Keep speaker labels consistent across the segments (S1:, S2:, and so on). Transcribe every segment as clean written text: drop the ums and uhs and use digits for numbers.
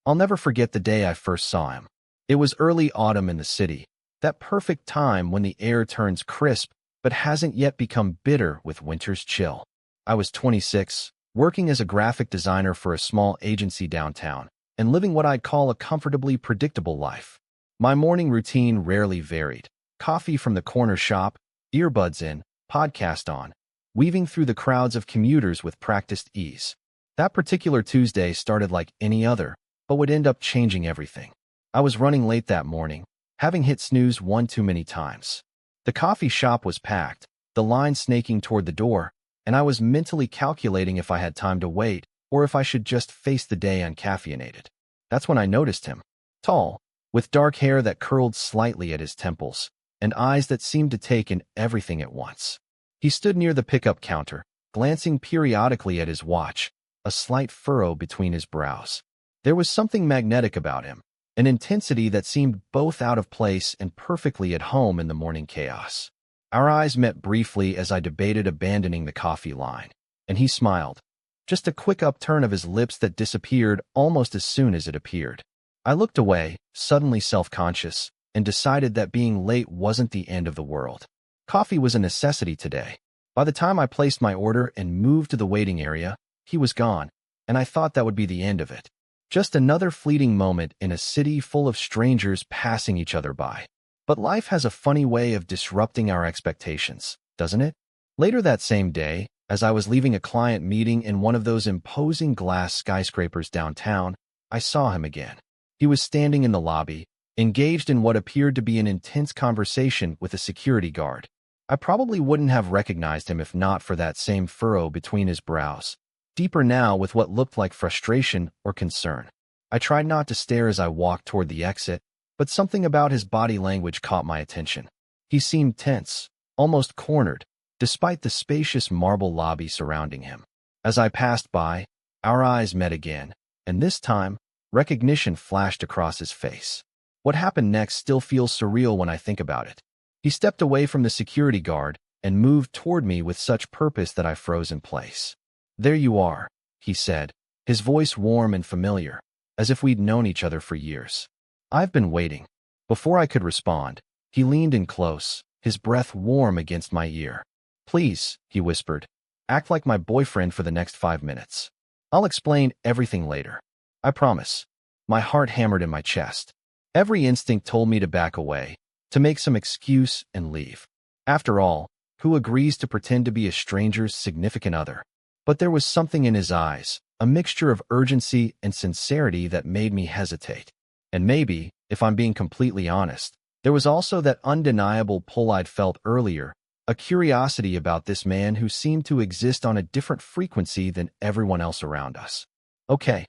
S1: I'll never forget the day I first saw him. It was early autumn in the city, that perfect time when the air turns crisp but hasn't yet become bitter with winter's chill. I was 26, working as a graphic designer for a small agency downtown, and living what I'd call a comfortably predictable life. My morning routine rarely varied. Coffee from the corner shop, earbuds in, podcast on, weaving through the crowds of commuters with practiced ease. That particular Tuesday started like any other, but would end up changing everything. I was running late that morning, having hit snooze one too many times. The coffee shop was packed, the line snaking toward the door, and I was mentally calculating if I had time to wait or if I should just face the day uncaffeinated. That's when I noticed him. Tall, with dark hair that curled slightly at his temples, and eyes that seemed to take in everything at once. He stood near the pickup counter, glancing periodically at his watch, a slight furrow between his brows. There was something magnetic about him, an intensity that seemed both out of place and perfectly at home in the morning chaos. Our eyes met briefly as I debated abandoning the coffee line, and he smiled. Just a quick upturn of his lips that disappeared almost as soon as it appeared. I looked away, suddenly self-conscious, and decided that being late wasn't the end of the world. Coffee was a necessity today. By the time I placed my order and moved to the waiting area, he was gone, and I thought that would be the end of it. Just another fleeting moment in a city full of strangers passing each other by. But life has a funny way of disrupting our expectations, doesn't it? Later that same day, as I was leaving a client meeting in one of those imposing glass skyscrapers downtown, I saw him again. He was standing in the lobby, engaged in what appeared to be an intense conversation with a security guard. I probably wouldn't have recognized him if not for that same furrow between his brows, deeper now with what looked like frustration or concern. I tried not to stare as I walked toward the exit, but something about his body language caught my attention. He seemed tense, almost cornered, despite the spacious marble lobby surrounding him. As I passed by, our eyes met again, and this time, recognition flashed across his face. What happened next still feels surreal when I think about it. He stepped away from the security guard and moved toward me with such purpose that I froze in place. "There you are," he said, his voice warm and familiar, as if we'd known each other for years. "I've been waiting." Before I could respond, he leaned in close, his breath warm against my ear. "Please," he whispered, "act like my boyfriend for the next 5 minutes. I'll explain everything later. I promise." My heart hammered in my chest. Every instinct told me to back away, to make some excuse and leave. After all, who agrees to pretend to be a stranger's significant other? But there was something in his eyes, a mixture of urgency and sincerity that made me hesitate. And maybe, if I'm being completely honest, there was also that undeniable pull I'd felt earlier, a curiosity about this man who seemed to exist on a different frequency than everyone else around us. "Okay,"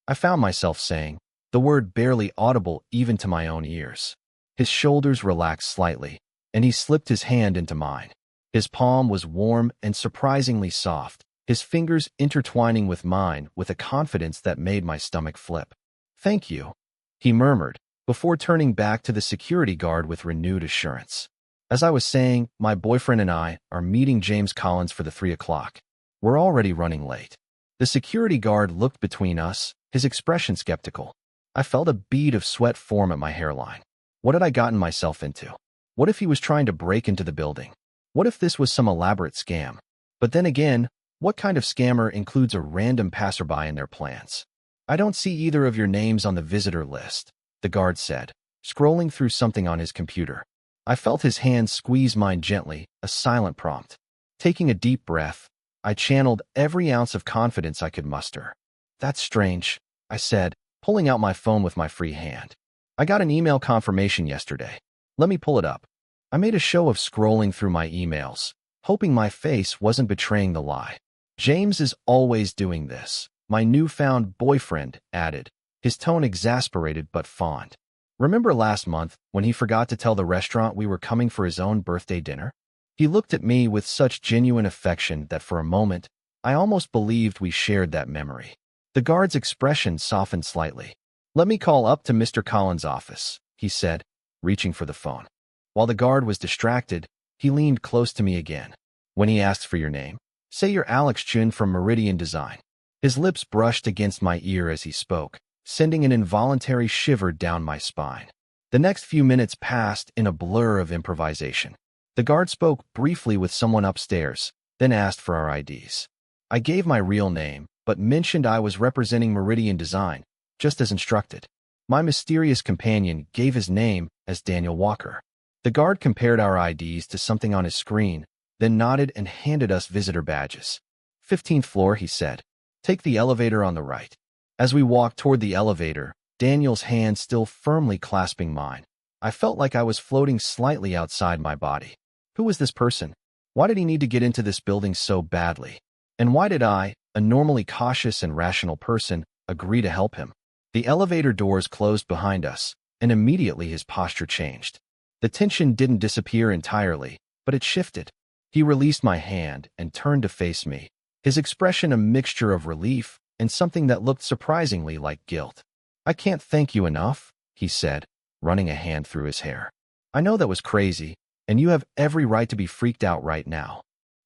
S1: I found myself saying, the word barely audible even to my own ears. His shoulders relaxed slightly, and he slipped his hand into mine. His palm was warm and surprisingly soft, his fingers intertwining with mine with a confidence that made my stomach flip. "Thank you," he murmured, before turning back to the security guard with renewed assurance. "As I was saying, my boyfriend and I are meeting James Collins for the 3 o'clock. We're already running late." The security guard looked between us, his expression skeptical. I felt a bead of sweat form at my hairline. What had I gotten myself into? What if he was trying to break into the building? What if this was some elaborate scam? But then again, what kind of scammer includes a random passerby in their plans? "I don't see either of your names on the visitor list," the guard said, scrolling through something on his computer. I felt his hand squeeze mine gently, a silent prompt. Taking a deep breath, I channeled every ounce of confidence I could muster. "That's strange," I said, pulling out my phone with my free hand. "I got an email confirmation yesterday. Let me pull it up." I made a show of scrolling through my emails, hoping my face wasn't betraying the lie. "James is always doing this," my newfound boyfriend added, his tone exasperated but fond. "Remember last month when he forgot to tell the restaurant we were coming for his own birthday dinner?" He looked at me with such genuine affection that for a moment, I almost believed we shared that memory. The guard's expression softened slightly. "Let me call up to Mr. Collins' office," he said, reaching for the phone. While the guard was distracted, he leaned close to me again. "When he asks for your name, say you're Alex Chun from Meridian Design." His lips brushed against my ear as he spoke, sending an involuntary shiver down my spine. The next few minutes passed in a blur of improvisation. The guard spoke briefly with someone upstairs, then asked for our IDs. I gave my real name, but mentioned I was representing Meridian Design, just as instructed. My mysterious companion gave his name as Daniel Walker. The guard compared our IDs to something on his screen, then nodded and handed us visitor badges. 15th floor, he said. Take the elevator on the right. As we walked toward the elevator, Daniel's hand still firmly clasping mine, I felt like I was floating slightly outside my body. Who was this person? Why did he need to get into this building so badly? And why did I, a normally cautious and rational person, agree to help him? The elevator doors closed behind us, and immediately his posture changed. The tension didn't disappear entirely, but it shifted. He released my hand and turned to face me, his expression a mixture of relief and something that looked surprisingly like guilt. I can't thank you enough, he said, running a hand through his hair. I know that was crazy, and you have every right to be freaked out right now.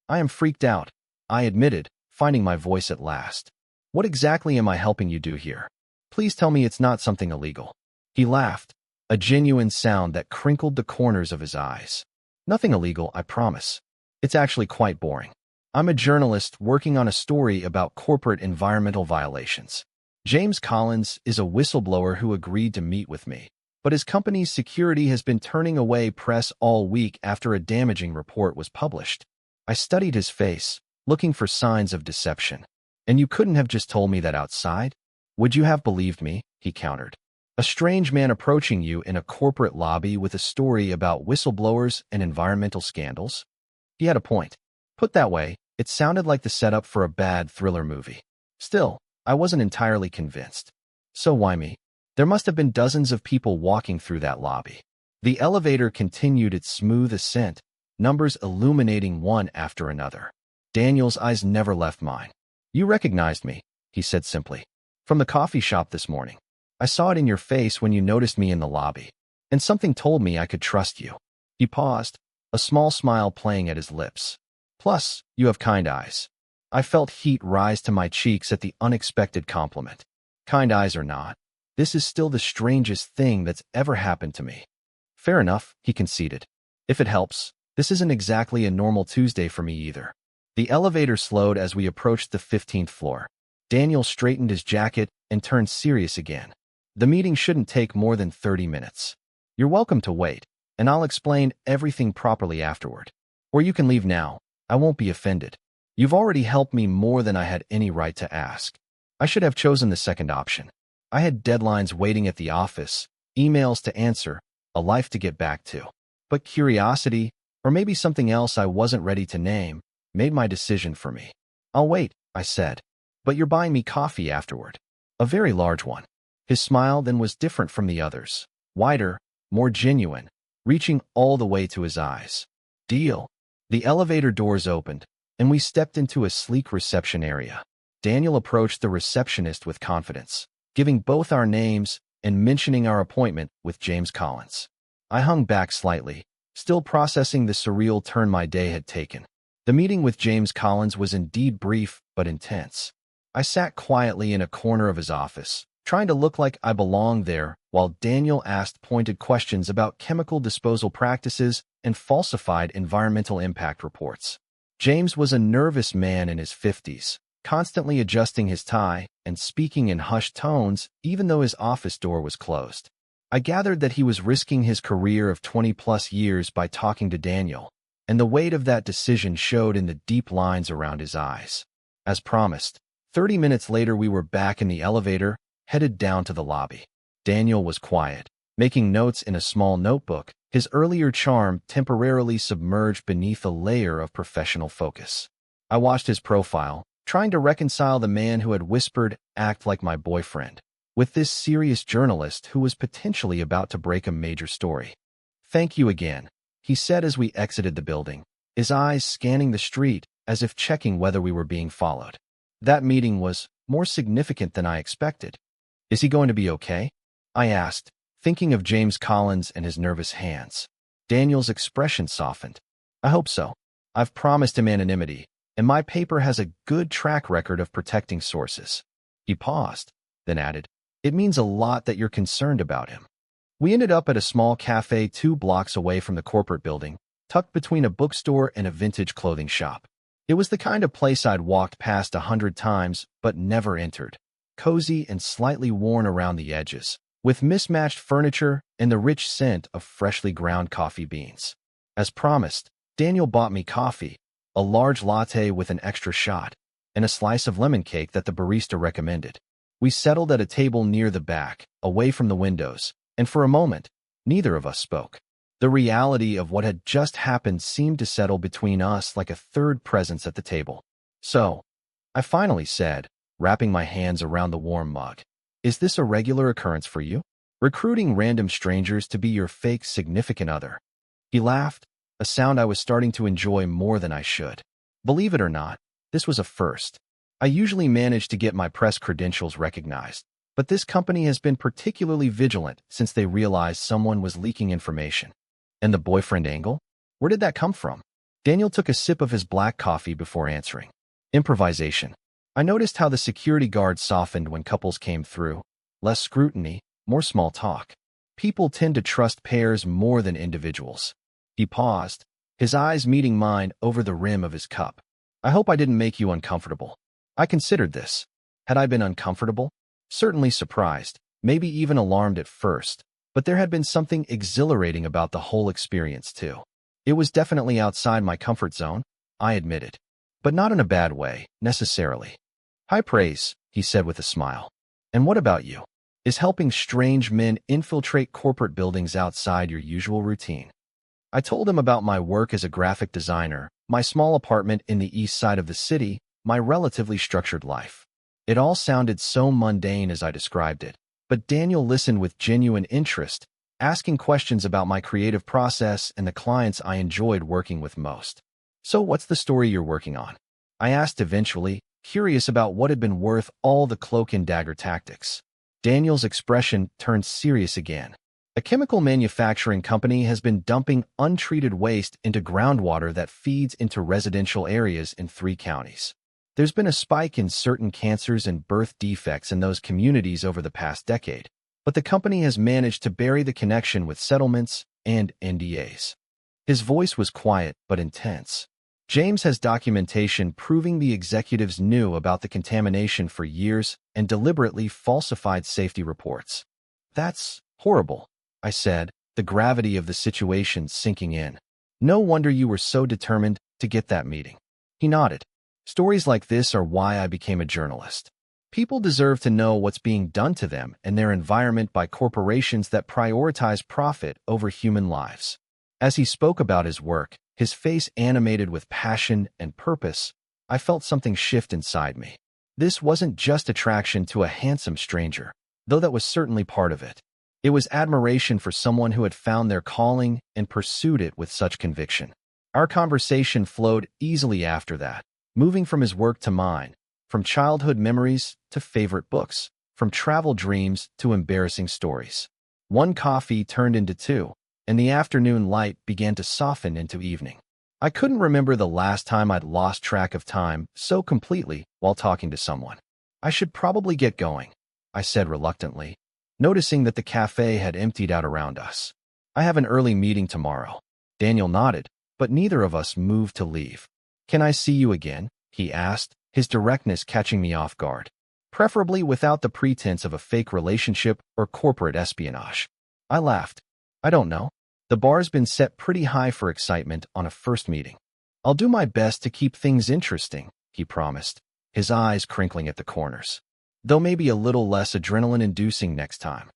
S1: I am freaked out, I admitted, finding my voice at last. What exactly am I helping you do here? Please tell me it's not something illegal. He laughed, a genuine sound that crinkled the corners of his eyes. Nothing illegal, I promise. It's actually quite boring. I'm a journalist working on a story about corporate environmental violations. James Collins is a whistleblower who agreed to meet with me, but his company's security has been turning away press all week after a damaging report was published. I studied his face, looking for signs of deception. And you couldn't have just told me that outside? Would you have believed me? He countered. A strange man approaching you in a corporate lobby with a story about whistleblowers and environmental scandals? He had a point. Put that way, it sounded like the setup for a bad thriller movie. Still, I wasn't entirely convinced. So why me? There must have been dozens of people walking through that lobby. The elevator continued its smooth ascent, numbers illuminating one after another. Daniel's eyes never left mine. You recognized me, he said simply. From the coffee shop this morning. I saw it in your face when you noticed me in the lobby. And something told me I could trust you. He paused, a small smile playing at his lips. Plus, you have kind eyes. I felt heat rise to my cheeks at the unexpected compliment. Kind eyes or not, this is still the strangest thing that's ever happened to me. Fair enough, he conceded. If it helps, this isn't exactly a normal Tuesday for me either. The elevator slowed as we approached the 15th floor. Daniel straightened his jacket and turned serious again. The meeting shouldn't take more than 30 minutes. You're welcome to wait, and I'll explain everything properly afterward. Or you can leave now. I won't be offended. You've already helped me more than I had any right to ask. I should have chosen the second option. I had deadlines waiting at the office, emails to answer, a life to get back to. But curiosity, or maybe something else I wasn't ready to name, made my decision for me. I'll wait, I said. But you're buying me coffee afterward. A very large one. His smile then was different from the others. Wider, more genuine, reaching all the way to his eyes. Deal. The elevator doors opened, and we stepped into a sleek reception area. Daniel approached the receptionist with confidence, giving both our names and mentioning our appointment with James Collins. I hung back slightly, still processing the surreal turn my day had taken. The meeting with James Collins was indeed brief but intense. I sat quietly in a corner of his office, trying to look like I belonged there, while Daniel asked pointed questions about chemical disposal practices and falsified environmental impact reports. James was a nervous man in his 50s, constantly adjusting his tie and speaking in hushed tones even though his office door was closed. I gathered that he was risking his career of 20-plus years by talking to Daniel, and the weight of that decision showed in the deep lines around his eyes. As promised, 30 minutes later we were back in the elevator, headed down to the lobby. Daniel was quiet, making notes in a small notebook, his earlier charm temporarily submerged beneath a layer of professional focus. I watched his profile, trying to reconcile the man who had whispered, "Act like my boyfriend," with this serious journalist who was potentially about to break a major story. "Thank you again," he said as we exited the building, his eyes scanning the street as if checking whether we were being followed. That meeting was more significant than I expected. Is he going to be okay? I asked, thinking of James Collins and his nervous hands. Daniel's expression softened. I hope so. I've promised him anonymity, and my paper has a good track record of protecting sources. He paused, then added, It means a lot that you're concerned about him. We ended up at a small cafe 2 blocks away from the corporate building, tucked between a bookstore and a vintage clothing shop. It was the kind of place I'd walked past 100 times but never entered, cozy and slightly worn around the edges, with mismatched furniture and the rich scent of freshly ground coffee beans. As promised, Daniel bought me coffee, a large latte with an extra shot, and a slice of lemon cake that the barista recommended. We settled at a table near the back, away from the windows, and for a moment, neither of us spoke. The reality of what had just happened seemed to settle between us like a third presence at the table. "So," I finally said, wrapping my hands around the warm mug, "is this a regular occurrence for you? Recruiting random strangers to be your fake significant other?" He laughed, a sound I was starting to enjoy more than I should. Believe it or not, this was a first. I usually manage to get my press credentials recognized, but this company has been particularly vigilant since they realized someone was leaking information. And the boyfriend angle? Where did that come from? Daniel took a sip of his black coffee before answering. Improvisation. I noticed how the security guard softened when couples came through. Less scrutiny, more small talk. People tend to trust pairs more than individuals. He paused, his eyes meeting mine over the rim of his cup. "I hope I didn't make you uncomfortable." I considered this. Had I been uncomfortable? Certainly surprised, maybe even alarmed at first, but there had been something exhilarating about the whole experience too. It was definitely outside my comfort zone, I admitted, but not in a bad way, necessarily. "High praise," he said with a smile. "And what about you? Is helping strange men infiltrate corporate buildings outside your usual routine?" I told him about my work as a graphic designer, my small apartment in the east side of the city, my relatively structured life. It all sounded so mundane as I described it, but Daniel listened with genuine interest, asking questions about my creative process and the clients I enjoyed working with most. "So what's the story you're working on?" I asked eventually, curious about what had been worth all the cloak and dagger tactics. Daniel's expression turned serious again. "A chemical manufacturing company has been dumping untreated waste into groundwater that feeds into residential areas in 3 counties. There's been a spike in certain cancers and birth defects in those communities over the past decade, but the company has managed to bury the connection with settlements and NDAs. His voice was quiet but intense. "James has documentation proving the executives knew about the contamination for years and deliberately falsified safety reports." "That's horrible," I said, the gravity of the situation sinking in. "No wonder you were so determined to get that meeting." He nodded. "Stories like this are why I became a journalist. People deserve to know what's being done to them and their environment by corporations that prioritize profit over human lives." As he spoke about his work, his face animated with passion and purpose, I felt something shift inside me. This wasn't just attraction to a handsome stranger, though that was certainly part of it. It was admiration for someone who had found their calling and pursued it with such conviction. Our conversation flowed easily after that, moving from his work to mine, from childhood memories to favorite books, from travel dreams to embarrassing stories. One coffee turned into 2, and the afternoon light began to soften into evening. I couldn't remember the last time I'd lost track of time so completely while talking to someone. "I should probably get going," I said reluctantly, noticing that the cafe had emptied out around us. "I have an early meeting tomorrow." Daniel nodded, but neither of us moved to leave. "Can I see you again?" he asked, his directness catching me off guard. "Preferably without the pretense of a fake relationship or corporate espionage." I laughed. "I don't know. The bar's been set pretty high for excitement on a first meeting." "I'll do my best to keep things interesting," he promised, his eyes crinkling at the corners. "Though maybe a little less adrenaline-inducing next time."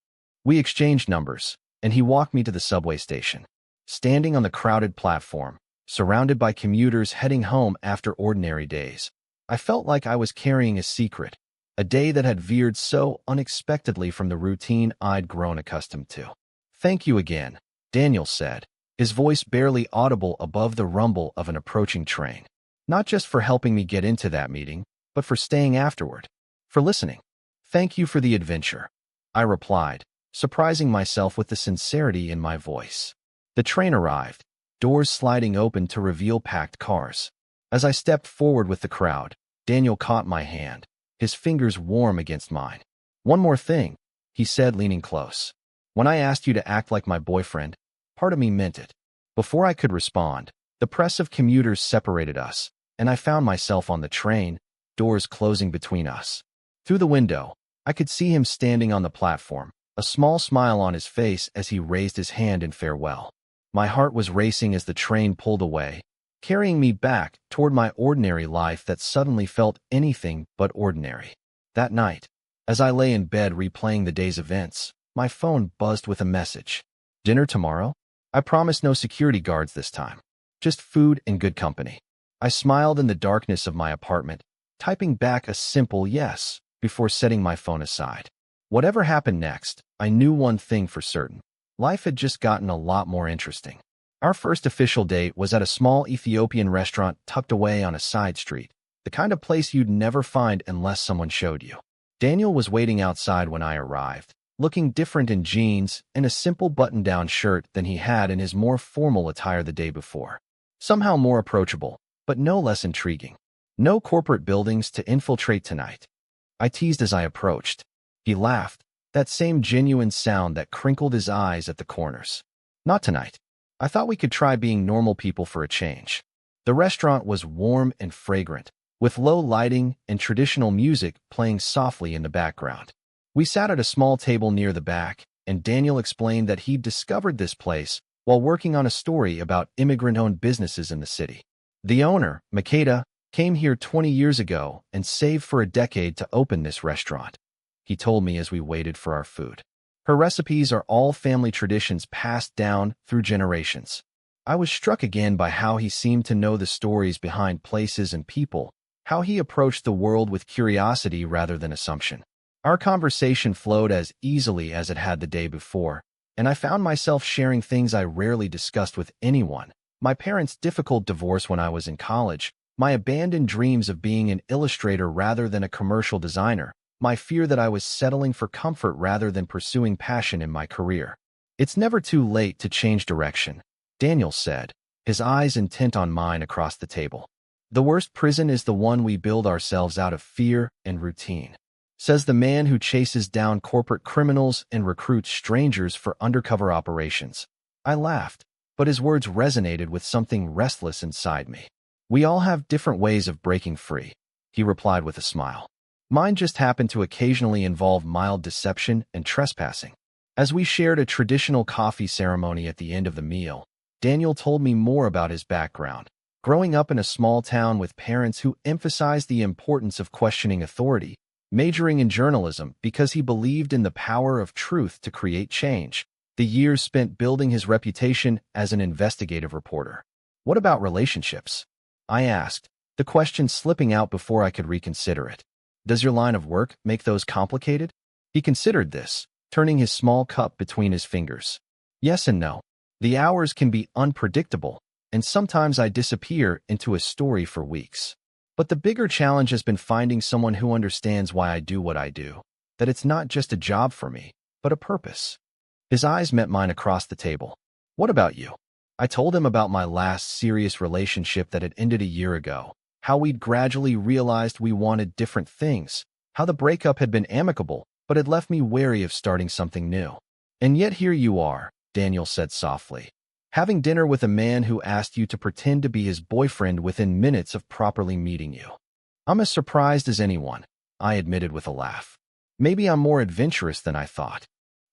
S1: We exchanged numbers, and he walked me to the subway station. Standing on the crowded platform, surrounded by commuters heading home after ordinary days, I felt like I was carrying a secret, a day that had veered so unexpectedly from the routine I'd grown accustomed to. "Thank you again," Daniel said, his voice barely audible above the rumble of an approaching train. "Not just for helping me get into that meeting, but for staying afterward. For listening." "Thank you for the adventure," I replied, surprising myself with the sincerity in my voice. The train arrived, doors sliding open to reveal packed cars. As I stepped forward with the crowd, Daniel caught my hand, his fingers warm against mine. "One more thing," he said, leaning close. When I asked you to act like my boyfriend, part of me meant it. Before I could respond, the press of commuters separated us, and I found myself on the train, doors closing between us. Through the window, I could see him standing on the platform, a small smile on his face as he raised his hand in farewell. My heart was racing as the train pulled away, carrying me back toward my ordinary life that suddenly felt anything but ordinary. That night, as I lay in bed replaying the day's events, my phone buzzed with a message. Dinner tomorrow? I promised no security guards this time. Just food and good company. I smiled in the darkness of my apartment, typing back a simple yes before setting my phone aside. Whatever happened next, I knew one thing for certain. Life had just gotten a lot more interesting. Our first official date was at a small Ethiopian restaurant tucked away on a side street, the kind of place you'd never find unless someone showed you. Daniel was waiting outside when I arrived, looking different in jeans and a simple button-down shirt than he had in his more formal attire the day before. Somehow more approachable, but no less intriguing. No corporate buildings to infiltrate tonight, I teased as I approached. He laughed, that same genuine sound that crinkled his eyes at the corners. Not tonight. I thought we could try being normal people for a change. The restaurant was warm and fragrant, with low lighting and traditional music playing softly in the background. We sat at a small table near the back, and Daniel explained that he'd discovered this place while working on a story about immigrant-owned businesses in the city. The owner, Makeda, came here 20 years ago and saved for a decade to open this restaurant, he told me as we waited for our food. Her recipes are all family traditions passed down through generations. I was struck again by how he seemed to know the stories behind places and people, how he approached the world with curiosity rather than assumption. Our conversation flowed as easily as it had the day before, and I found myself sharing things I rarely discussed with anyone. My parents' difficult divorce when I was in college, my abandoned dreams of being an illustrator rather than a commercial designer, my fear that I was settling for comfort rather than pursuing passion in my career. It's never too late to change direction, Daniel said, his eyes intent on mine across the table. The worst prison is the one we build ourselves out of fear and routine, says the man who chases down corporate criminals and recruits strangers for undercover operations. I laughed, but his words resonated with something restless inside me. We all have different ways of breaking free, he replied with a smile. Mine just happened to occasionally involve mild deception and trespassing. As we shared a traditional coffee ceremony at the end of the meal, Daniel told me more about his background. Growing up in a small town with parents who emphasized the importance of questioning authority, majoring in journalism because he believed in the power of truth to create change, the years spent building his reputation as an investigative reporter. What about relationships? I asked, the question slipping out before I could reconsider it. Does your line of work make those complicated? He considered this, turning his small cup between his fingers. Yes and no. The hours can be unpredictable, and sometimes I disappear into a story for weeks. But the bigger challenge has been finding someone who understands why I do what I do, that it's not just a job for me, but a purpose. His eyes met mine across the table. What about you? I told him about my last serious relationship that had ended a year ago, how we'd gradually realized we wanted different things, how the breakup had been amicable, but had left me wary of starting something new. And yet here you are, Daniel said softly, having dinner with a man who asked you to pretend to be his boyfriend within minutes of properly meeting you. I'm as surprised as anyone, I admitted with a laugh. Maybe I'm more adventurous than I thought.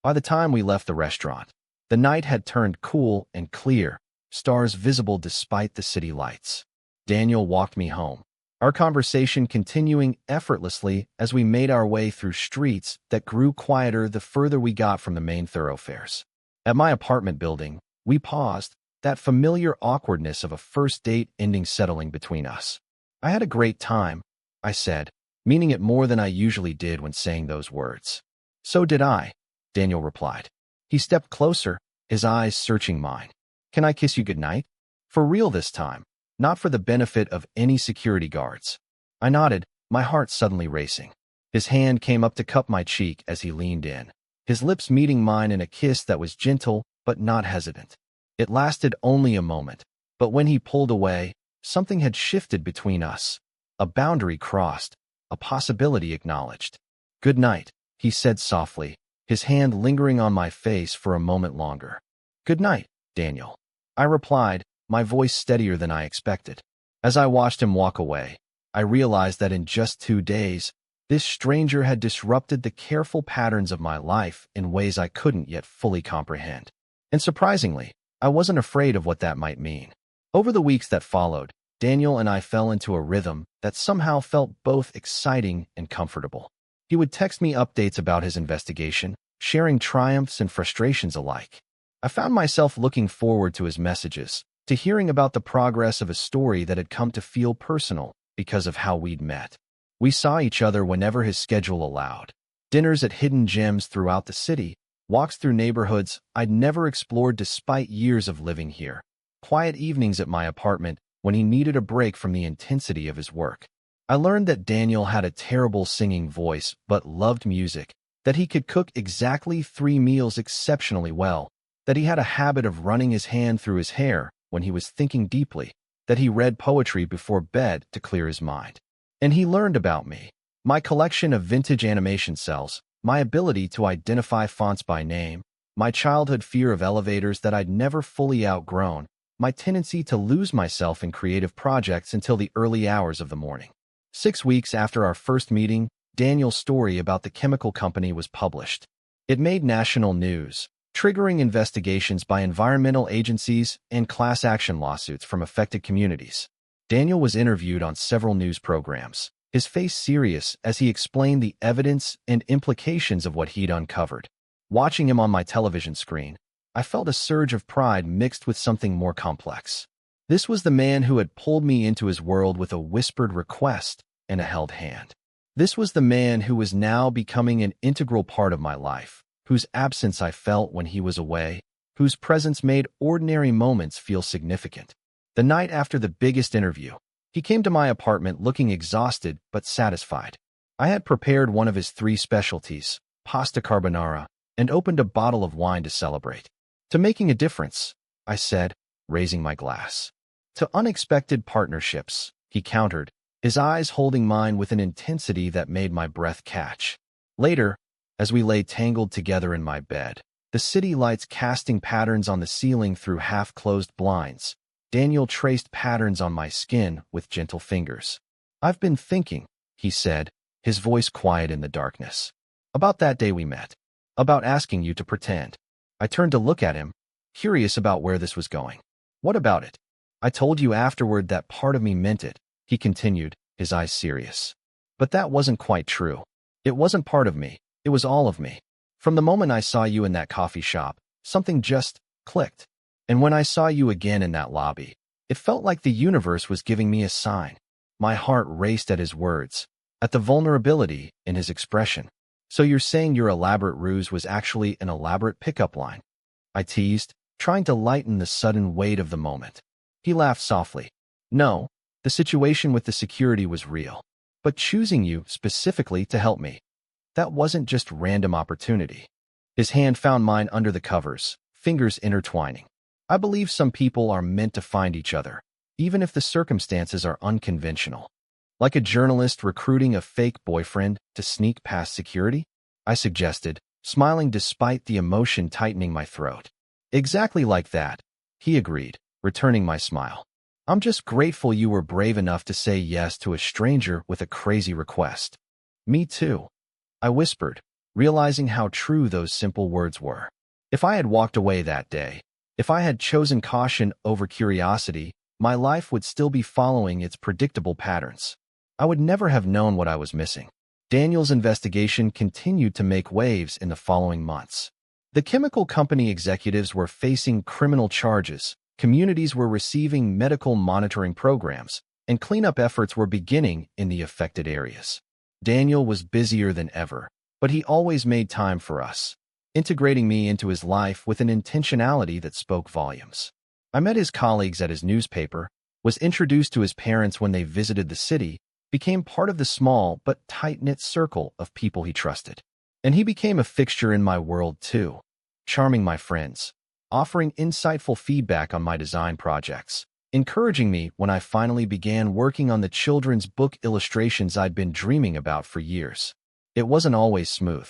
S1: By the time we left the restaurant, the night had turned cool and clear, stars visible despite the city lights. Daniel walked me home, our conversation continuing effortlessly as we made our way through streets that grew quieter the further we got from the main thoroughfares. At my apartment building, we paused, that familiar awkwardness of a first date ending settling between us. I had a great time, I said, meaning it more than I usually did when saying those words. So did I, Daniel replied. He stepped closer, his eyes searching mine. Can I kiss you goodnight? For real this time, not for the benefit of any security guards. I nodded, my heart suddenly racing. His hand came up to cup my cheek as he leaned in, his lips meeting mine in a kiss that was gentle but not hesitant. It lasted only a moment, but when he pulled away, something had shifted between us. A boundary crossed, a possibility acknowledged. Good night, he said softly, his hand lingering on my face for a moment longer. "Good night, Daniel," I replied, my voice steadier than I expected. As I watched him walk away, I realized that in just 2 days, this stranger had disrupted the careful patterns of my life in ways I couldn't yet fully comprehend. And surprisingly, I wasn't afraid of what that might mean. Over the weeks that followed, Daniel and I fell into a rhythm that somehow felt both exciting and comfortable. He would text me updates about his investigation, sharing triumphs and frustrations alike. I found myself looking forward to his messages, to hearing about the progress of a story that had come to feel personal because of how we'd met. We saw each other whenever his schedule allowed. Dinners at hidden gems throughout the city, walks through neighborhoods I'd never explored despite years of living here, quiet evenings at my apartment when he needed a break from the intensity of his work. I learned that Daniel had a terrible singing voice but loved music, that he could cook exactly 3 meals exceptionally well, that he had a habit of running his hand through his hair when he was thinking deeply, that he read poetry before bed to clear his mind. And he learned about me, my collection of vintage animation cells, my ability to identify fonts by name, my childhood fear of elevators that I'd never fully outgrown, my tendency to lose myself in creative projects until the early hours of the morning. 6 weeks after our first meeting, Daniel's story about the chemical company was published. It made national news, triggering investigations by environmental agencies and class action lawsuits from affected communities. Daniel was interviewed on several news programs, his face serious as he explained the evidence and implications of what he'd uncovered. Watching him on my television screen, I felt a surge of pride mixed with something more complex. This was the man who had pulled me into his world with a whispered request and a held hand. This was the man who was now becoming an integral part of my life, whose absence I felt when he was away, whose presence made ordinary moments feel significant. The night after the biggest interview, he came to my apartment looking exhausted but satisfied. I had prepared one of his 3 specialties, pasta carbonara, and opened a bottle of wine to celebrate. "To making a difference," I said, raising my glass. "To unexpected partnerships," he countered, his eyes holding mine with an intensity that made my breath catch. Later, as we lay tangled together in my bed, the city lights casting patterns on the ceiling through half-closed blinds, Daniel traced patterns on my skin with gentle fingers. "I've been thinking," he said, his voice quiet in the darkness, "about that day we met, about asking you to pretend." I turned to look at him, curious about where this was going. "What about it?" "I told you afterward that part of me meant it," he continued, his eyes serious. "But that wasn't quite true. It wasn't part of me, it was all of me. From the moment I saw you in that coffee shop, something just clicked. And when I saw you again in that lobby, it felt like the universe was giving me a sign." My heart raced at his words, at the vulnerability in his expression. "So you're saying your elaborate ruse was actually an elaborate pickup line?" I teased, trying to lighten the sudden weight of the moment. He laughed softly. "No, the situation with the security was real. But choosing you specifically to help me, that wasn't just random opportunity." His hand found mine under the covers, fingers intertwining. "I believe some people are meant to find each other, even if the circumstances are unconventional. Like a journalist recruiting a fake boyfriend to sneak past security," I suggested, smiling despite the emotion tightening my throat. "Exactly like that," he agreed, returning my smile. "I'm just grateful you were brave enough to say yes to a stranger with a crazy request." "Me too," I whispered, realizing how true those simple words were. If I had walked away that day, if I had chosen caution over curiosity, my life would still be following its predictable patterns. I would never have known what I was missing. Daniel's investigation continued to make waves in the following months. The chemical company executives were facing criminal charges, communities were receiving medical monitoring programs, and cleanup efforts were beginning in the affected areas. Daniel was busier than ever, but he always made time for us, integrating me into his life with an intentionality that spoke volumes. I met his colleagues at his newspaper, was introduced to his parents when they visited the city, became part of the small but tight-knit circle of people he trusted. And he became a fixture in my world too, charming my friends, offering insightful feedback on my design projects, encouraging me when I finally began working on the children's book illustrations I'd been dreaming about for years. It wasn't always smooth.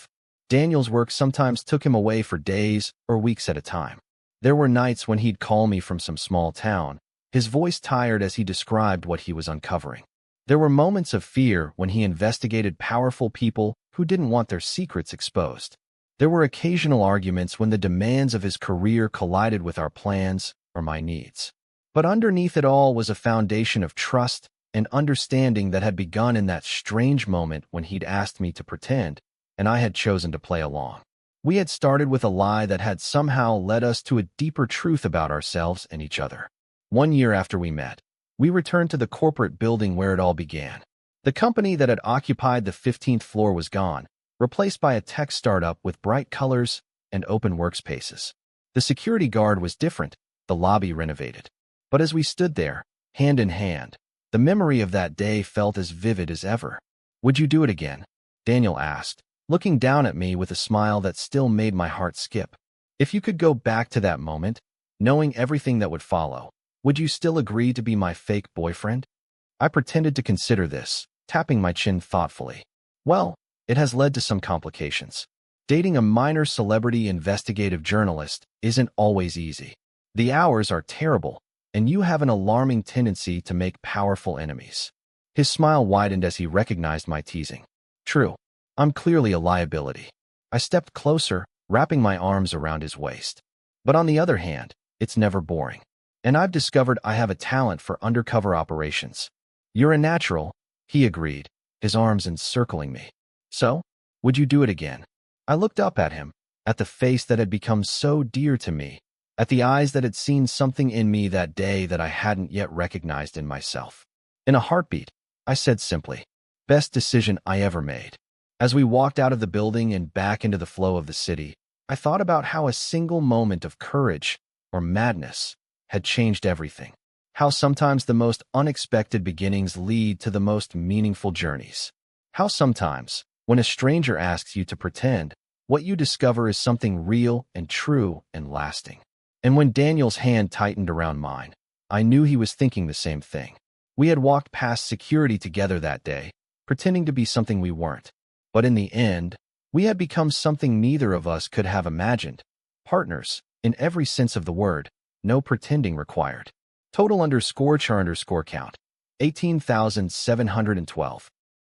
S1: Daniel's work sometimes took him away for days or weeks at a time. There were nights when he'd call me from some small town, his voice tired as he described what he was uncovering. There were moments of fear when he investigated powerful people who didn't want their secrets exposed. There were occasional arguments when the demands of his career collided with our plans or my needs. But underneath it all was a foundation of trust and understanding that had begun in that strange moment when he'd asked me to pretend, and I had chosen to play along. We had started with a lie that had somehow led us to a deeper truth about ourselves and each other. 1 year after we met, we returned to the corporate building where it all began. The company that had occupied the 15th floor was gone, replaced by a tech startup with bright colors and open workspaces. The security guard was different, the lobby renovated. But as we stood there, hand in hand, the memory of that day felt as vivid as ever. "Would you do it again?" Daniel asked, looking down at me with a smile that still made my heart skip. "If you could go back to that moment, knowing everything that would follow, would you still agree to be my fake boyfriend?" I pretended to consider this, tapping my chin thoughtfully. "Well, it has led to some complications. Dating a minor celebrity investigative journalist isn't always easy. The hours are terrible, and you have an alarming tendency to make powerful enemies." His smile widened as he recognized my teasing. "True, I'm clearly a liability." I stepped closer, wrapping my arms around his waist. "But on the other hand, it's never boring. And I've discovered I have a talent for undercover operations." "You're a natural," he agreed, his arms encircling me. "So, would you do it again?" I looked up at him, at the face that had become so dear to me, at the eyes that had seen something in me that day that I hadn't yet recognized in myself. In a heartbeat, I said simply, "Best decision I ever made." As we walked out of the building and back into the flow of the city, I thought about how a single moment of courage or madness had changed everything. How sometimes the most unexpected beginnings lead to the most meaningful journeys. How sometimes, when a stranger asks you to pretend, what you discover is something real and true and lasting. And when Daniel's hand tightened around mine, I knew he was thinking the same thing. We had walked past security together that day, pretending to be something we weren't. But in the end, we had become something neither of us could have imagined. Partners, in every sense of the word, no pretending required. Total _char_count, 18,712.